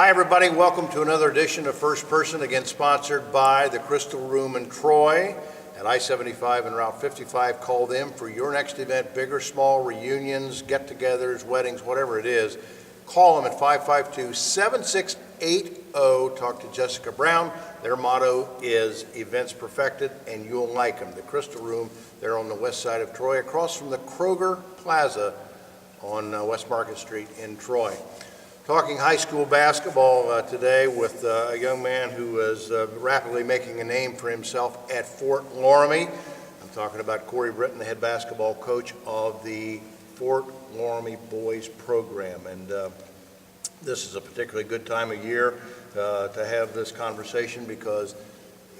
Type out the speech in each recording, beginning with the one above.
Hi, everybody. Welcome to another edition of First Person, again sponsored by the Crystal Room in Troy at I-75 and Route 55. Call them for your next event, big or small, reunions, get-togethers, weddings, whatever it is. Call them at 552-7680. Talk to Jessica Brown. Their motto is events perfected, and you'll like them. The Crystal Room, they're on the west side of Troy, across from the Kroger Plaza on West Market Street in Troy. Talking high school basketball today with a young man who is rapidly making a name for himself at Fort Loramie. I'm talking about Corey Britton, the head basketball coach of the Fort Loramie boys program. And this is a particularly good time of year to have this conversation because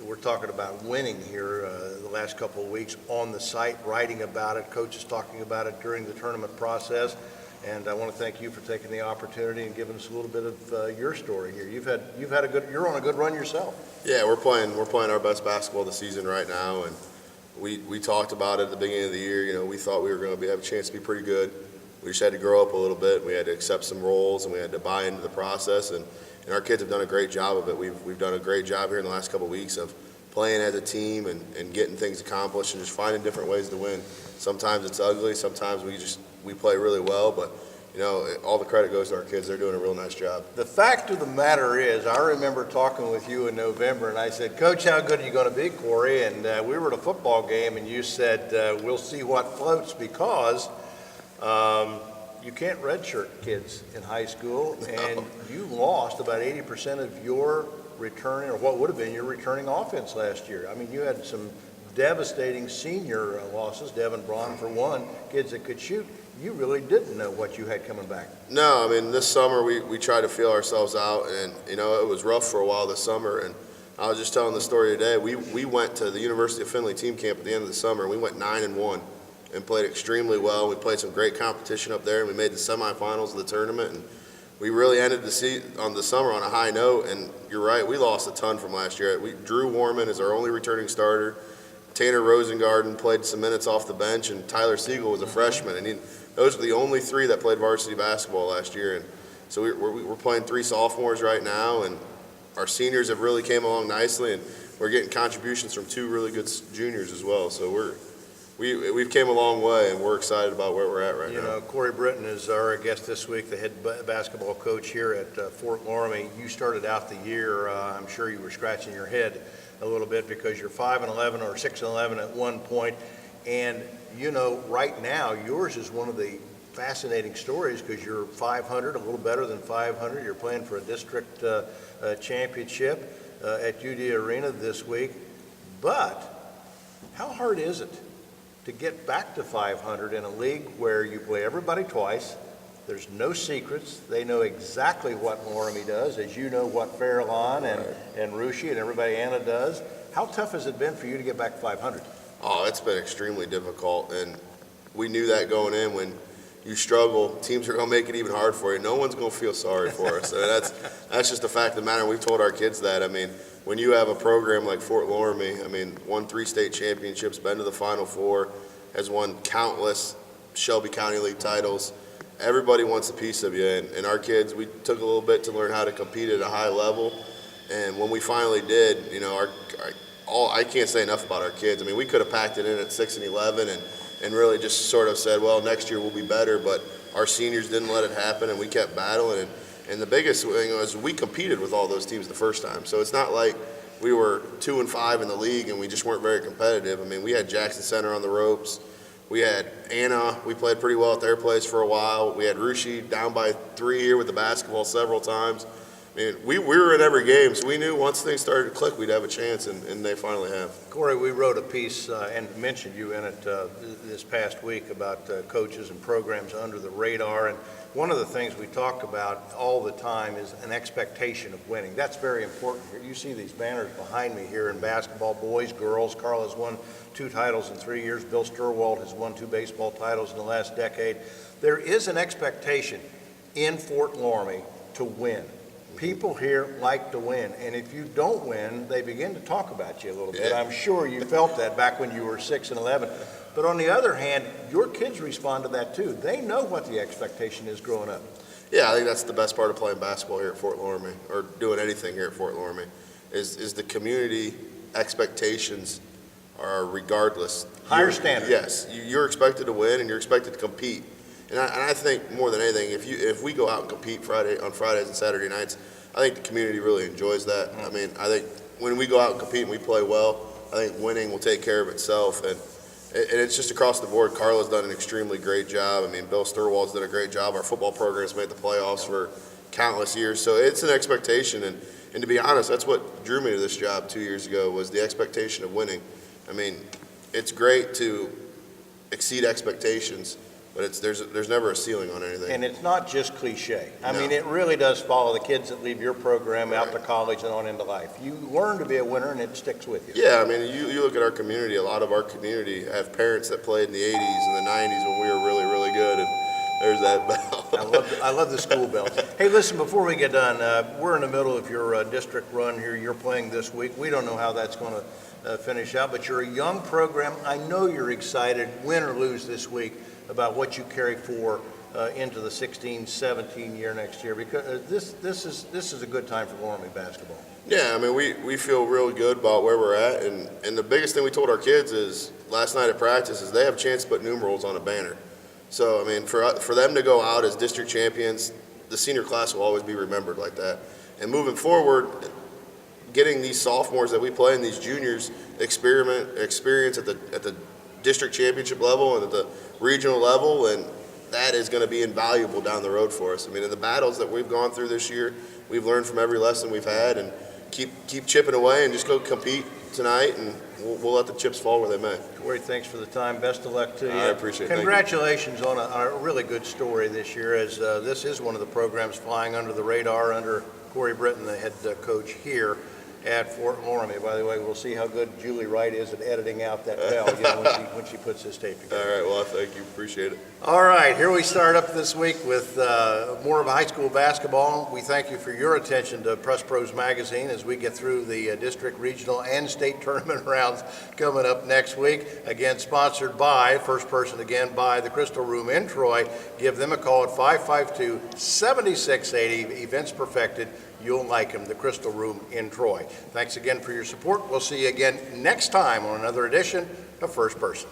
we're talking about winning here the last couple of weeks on the site, writing about it, coaches talking about it during the tournament process. And I want to thank you for taking the opportunity and giving us a little bit of your story here. You're on a good run yourself. Yeah, we're playing our best basketball of the season right now, and we talked about it at the beginning of the year. You know, we thought we were going to have a chance to be pretty good. We just had to grow up a little bit. We had to accept some roles, and we had to buy into the process. And our kids have done a great job of it. We've done a great job here in the last couple of weeks of playing as a team and getting things accomplished and just finding different ways to win. Sometimes it's ugly. Sometimes we play really well, but you know, all the credit goes to our kids. They're doing a real nice job. The fact of the matter is, I remember talking with you in November, and I said, Coach, how good are you going to be, Corey? And we were at a football game, and you said, we'll see what floats, because you can't redshirt kids in high school, and you lost about 80% of your returning, or what would have been your returning offense last year. I mean, you had some devastating senior losses, Devin Braun for one, kids that could shoot. You really didn't know what you had coming back. No, I mean, this summer we tried to feel ourselves out, and you know, it was rough for a while this summer. And I was just telling the story today. We went to the University of Findlay team camp at the end of the summer. We went 9-1 and played extremely well. We played some great competition up there, and we made the semifinals of the tournament. And we really ended the summer on a high note. And you're right, we lost a ton from last year. Drew Warman is our only returning starter. Tanner Rosengarten played some minutes off the bench, and Tyler Siegel was a freshman. And those are the only three that played varsity basketball last year. And so we're playing three sophomores right now, and our seniors have really came along nicely, and we're getting contributions from two really good juniors as well. So we've came a long way, and we're excited about where we're at right now. You know, Corey Britton is our guest this week, the head basketball coach here at Fort Loramie. You started out the year, I'm sure you were scratching your head a little bit because you're 5-11 or 6-11 at one point, and you know, right now yours is one of the fascinating stories because you're 500, a little better than 500. You're playing for a district championship at UD Arena this week. But how hard is it to get back to 500 in a league where you play everybody twice? There's no secrets. They know exactly what Loramie does, as you know what Fairlawn and Rushi and everybody Anna does. How tough has it been for you to get back to 500? Oh, it's been extremely difficult, and we knew that going in. When you struggle, teams are going to make it even hard for you. No one's going to feel sorry for us. And that's just the fact of the matter. We've told our kids that. I mean, when you have a program like Fort Loramie, I mean, won 3 state championships, been to the Final Four, has won countless Shelby County League titles. Everybody wants a piece of you, and our kids, we took a little bit to learn how to compete at a high level, and when we finally did, you know, I can't say enough about our kids. I mean, we could have packed it in at 6-11 and really just sort of said, well, next year we'll be better, but our seniors didn't let it happen, and we kept battling, and the biggest thing was we competed with all those teams the first time, so it's not like we were 2-5 in the league and we just weren't very competitive. I mean, we had Jackson Center on the ropes. We had Anna, we played pretty well at their place for a while. We had Rushi down by 3 here with the basketball several times. I mean, we were in every game, so we knew once things started to click, we'd have a chance, and they finally have. Corey, we wrote a piece and mentioned you in it this past week about coaches and programs under the radar. And one of the things we talk about all the time is an expectation of winning. That's very important here. You see these banners behind me here in basketball, boys, girls. Carl has won 2 titles in 3 years. Bill Sturwald has won 2 baseball titles in the last decade. There is an expectation in Fort Loramie to win. People here like to win, and if you don't win, they begin to talk about you a little bit. Yeah. I'm sure you felt that back when you were 6-11. But on the other hand, your kids respond to that too. They know what the expectation is growing up. Yeah, I think that's the best part of playing basketball here at Fort Loramie, or doing anything here at Fort Loramie, is the community expectations are regardless. Higher standard. Yes, you're expected to win and you're expected to compete. And I think more than anything, if we go out and compete on Fridays and Saturday nights, I think the community really enjoys that. I mean, I think when we go out and compete and we play well, I think winning will take care of itself. And it's just across the board. Carla's done an extremely great job. I mean, Bill Sturwald's done a great job. Our football program's made the playoffs for countless years. So it's an expectation. And to be honest, that's what drew me to this job 2 years ago, was the expectation of winning. I mean, it's great to exceed expectations, but there's never a ceiling on anything. And it's not just cliche. I No. mean, it really does follow the kids that leave your program out to Right. college and on into life. You learn to be a winner, and it sticks with you. Yeah, I mean, you look at our community, a lot of our community have parents that played in the 80s and the 90s when we were really, really good, and there's that bell. I love the school bells. Hey, listen, before we get done, we're in the middle of your district run here. You're playing this week. We don't know how that's going to finish out, but you're a young program. I know you're excited, win or lose this week, about what you carry into the 16-17 year next year, because this is a good time for Loramie basketball. Yeah, I mean, we feel really good about where we're at, and the biggest thing we told our kids is last night at practice is they have a chance to put numerals on a banner. So, I mean, for them to go out as district champions, the senior class will always be remembered like that. And moving forward, getting these sophomores that we play and these juniors experience at the district championship level and at the regional level, and that is going to be invaluable down the road for us. I mean, in the battles that we've gone through this year, we've learned from every lesson we've had, and keep chipping away and just go compete tonight, and we'll let the chips fall where they may. Corey, thanks for the time. Best of luck to you. I appreciate it. Thank you. Congratulations on a really good story this year, as this is one of the programs flying under the radar under Corey Britton, the head coach here at Fort Loramie. By the way, we'll see how good Julie Wright is at editing out that bell, when she puts this tape together. All right, well, thank you. Appreciate it. All right, here we start up this week with more of high school basketball. We thank you for your attention to Press Pros Magazine as we get through the district, regional, and state tournament rounds coming up next week. Again, sponsored by, first person again, by the Crystal Room in Troy. Give them a call at 552-7680. Events perfected. You'll like them, the Crystal Room in Troy. Thanks again for your support. We'll see you again next time on another edition of First Person.